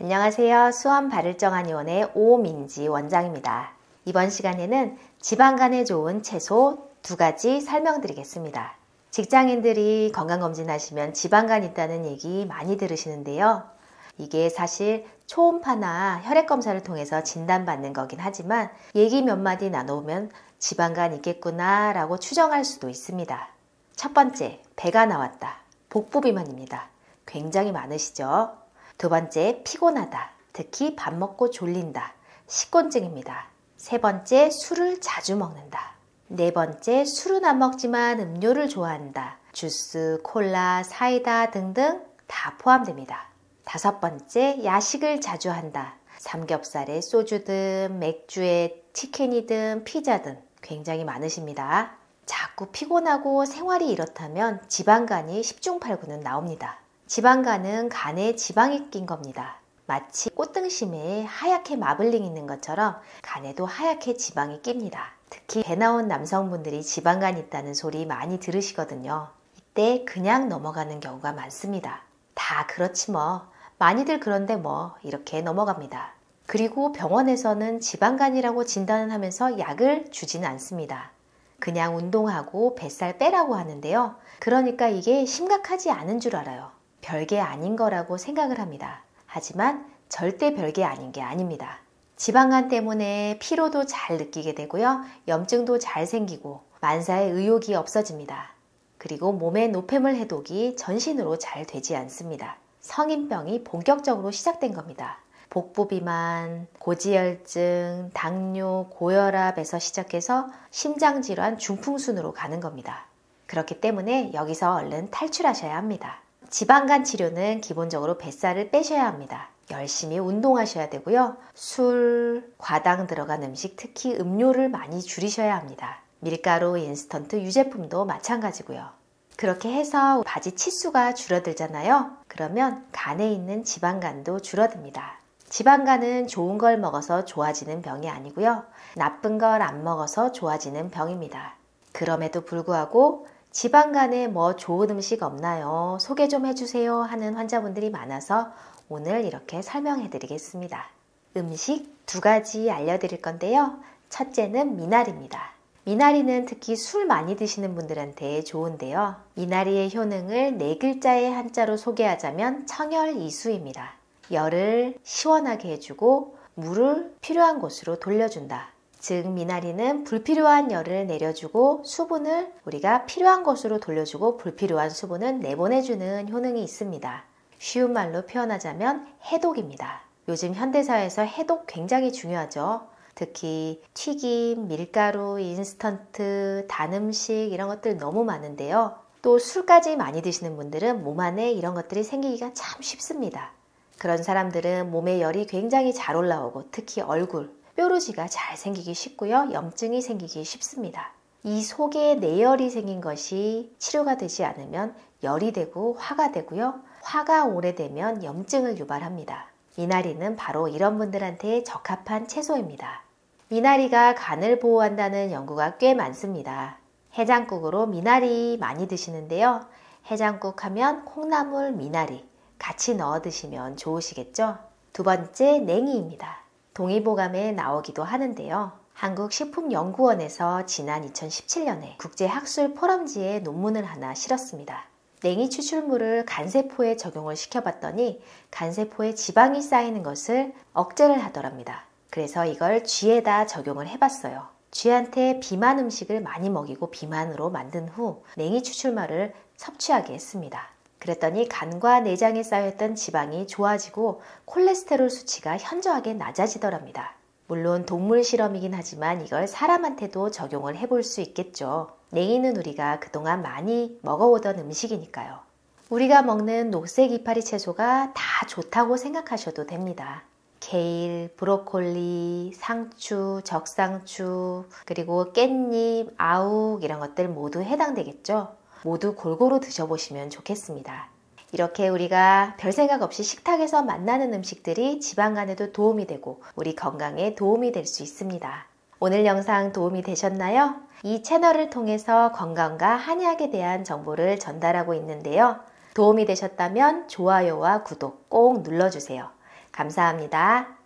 안녕하세요. 수원바를정한의원의 오민지 원장입니다. 이번 시간에는 지방간에 좋은 채소 2가지 설명드리겠습니다. 직장인들이 건강검진 하시면 지방간 있다는 얘기 많이 들으시는데요. 이게 사실 초음파나 혈액검사를 통해서 진단받는 거긴 하지만 얘기 몇 마디 나눠보면 지방간 있겠구나 라고 추정할 수도 있습니다. 첫 번째, 배가 나왔다. 복부비만입니다. 굉장히 많으시죠? 두 번째, 피곤하다. 특히 밥 먹고 졸린다. 식곤증입니다. 세 번째, 술을 자주 먹는다. 네 번째, 술은 안 먹지만 음료를 좋아한다. 주스, 콜라, 사이다 등등 다 포함됩니다. 다섯 번째, 야식을 자주 한다. 삼겹살에 소주든 맥주에 치킨이든 피자든 굉장히 많으십니다. 자꾸 피곤하고 생활이 이렇다면 지방간이 10중 8구는 나옵니다. 지방간은 간에 지방이 낀 겁니다. 마치 꽃등심에 하얗게 마블링 있는 것처럼 간에도 하얗게 지방이 낍니다. 특히 배 나온 남성분들이 지방간 있다는 소리 많이 들으시거든요. 이때 그냥 넘어가는 경우가 많습니다. 다 그렇지 뭐, 많이들 그런데 뭐 이렇게 넘어갑니다. 그리고 병원에서는 지방간이라고 진단을 하면서 약을 주지는 않습니다. 그냥 운동하고 뱃살 빼라고 하는데요. 그러니까 이게 심각하지 않은 줄 알아요. 별게 아닌 거라고 생각을 합니다. 하지만 절대 별게 아닌 게 아닙니다. 지방간 때문에 피로도 잘 느끼게 되고요. 염증도 잘 생기고 만사의 의욕이 없어집니다. 그리고 몸의 노폐물 해독이 전신으로 잘 되지 않습니다. 성인병이 본격적으로 시작된 겁니다. 복부비만, 고지혈증, 당뇨, 고혈압에서 시작해서 심장질환, 중풍순으로 가는 겁니다. 그렇기 때문에 여기서 얼른 탈출하셔야 합니다. 지방간 치료는 기본적으로 뱃살을 빼셔야 합니다. 열심히 운동하셔야 되고요. 술, 과당 들어간 음식, 특히 음료를 많이 줄이셔야 합니다. 밀가루, 인스턴트, 유제품도 마찬가지고요. 그렇게 해서 바지 치수가 줄어들잖아요. 그러면 간에 있는 지방간도 줄어듭니다. 지방간은 좋은 걸 먹어서 좋아지는 병이 아니고요. 나쁜 걸 안 먹어서 좋아지는 병입니다. 그럼에도 불구하고 지방간에 뭐 좋은 음식 없나요? 소개 좀 해주세요 하는 환자분들이 많아서 오늘 이렇게 설명해 드리겠습니다. 음식 2가지 알려드릴 건데요. 첫째는 미나리입니다. 미나리는 특히 술 많이 드시는 분들한테 좋은데요. 미나리의 효능을 4글자의 한자로 소개하자면 청열이수입니다. 열을 시원하게 해주고 물을 필요한 곳으로 돌려준다. 즉 미나리는 불필요한 열을 내려주고 수분을 우리가 필요한 곳으로 돌려주고 불필요한 수분은 내보내주는 효능이 있습니다. 쉬운 말로 표현하자면 해독입니다. 요즘 현대사회에서 해독 굉장히 중요하죠. 특히 튀김, 밀가루, 인스턴트, 단 음식 이런 것들 너무 많은데요. 또 술까지 많이 드시는 분들은 몸 안에 이런 것들이 생기기가 참 쉽습니다. 그런 사람들은 몸에 열이 굉장히 잘 올라오고 특히 얼굴, 뾰루지가 잘 생기기 쉽고요. 염증이 생기기 쉽습니다. 이 속에 내열이 생긴 것이 치료가 되지 않으면 열이 되고 화가 되고요. 화가 오래되면 염증을 유발합니다. 미나리는 바로 이런 분들한테 적합한 채소입니다. 미나리가 간을 보호한다는 연구가 꽤 많습니다. 해장국으로 미나리 많이 드시는데요. 해장국 하면 콩나물, 미나리 같이 넣어 드시면 좋으시겠죠? 두 번째, 냉이입니다. 동의보감에 나오기도 하는데요. 한국식품연구원에서 지난 2017년에 국제학술 포럼지에 논문을 하나 실었습니다. 냉이 추출물을 간세포에 적용을 시켜봤더니 간세포에 지방이 쌓이는 것을 억제를 하더랍니다. 그래서 이걸 쥐에다 적용을 해봤어요. 쥐한테 비만 음식을 많이 먹이고 비만으로 만든 후 냉이 추출물을 섭취하게 했습니다. 그랬더니 간과 내장에 쌓였던 지방이 좋아지고 콜레스테롤 수치가 현저하게 낮아지더랍니다. 물론 동물 실험이긴 하지만 이걸 사람한테도 적용을 해볼 수 있겠죠. 냉이는 우리가 그동안 많이 먹어오던 음식이니까요. 우리가 먹는 녹색 이파리 채소가 다 좋다고 생각하셔도 됩니다. 케일, 브로콜리, 상추, 적상추, 그리고 깻잎, 아욱 이런 것들 모두 해당되겠죠. 모두 골고루 드셔보시면 좋겠습니다. 이렇게 우리가 별 생각 없이 식탁에서 만나는 음식들이 지방간에도 도움이 되고 우리 건강에 도움이 될 수 있습니다. 오늘 영상 도움이 되셨나요? 이 채널을 통해서 건강과 한의학에 대한 정보를 전달하고 있는데요. 도움이 되셨다면 좋아요와 구독 꼭 눌러주세요. 감사합니다.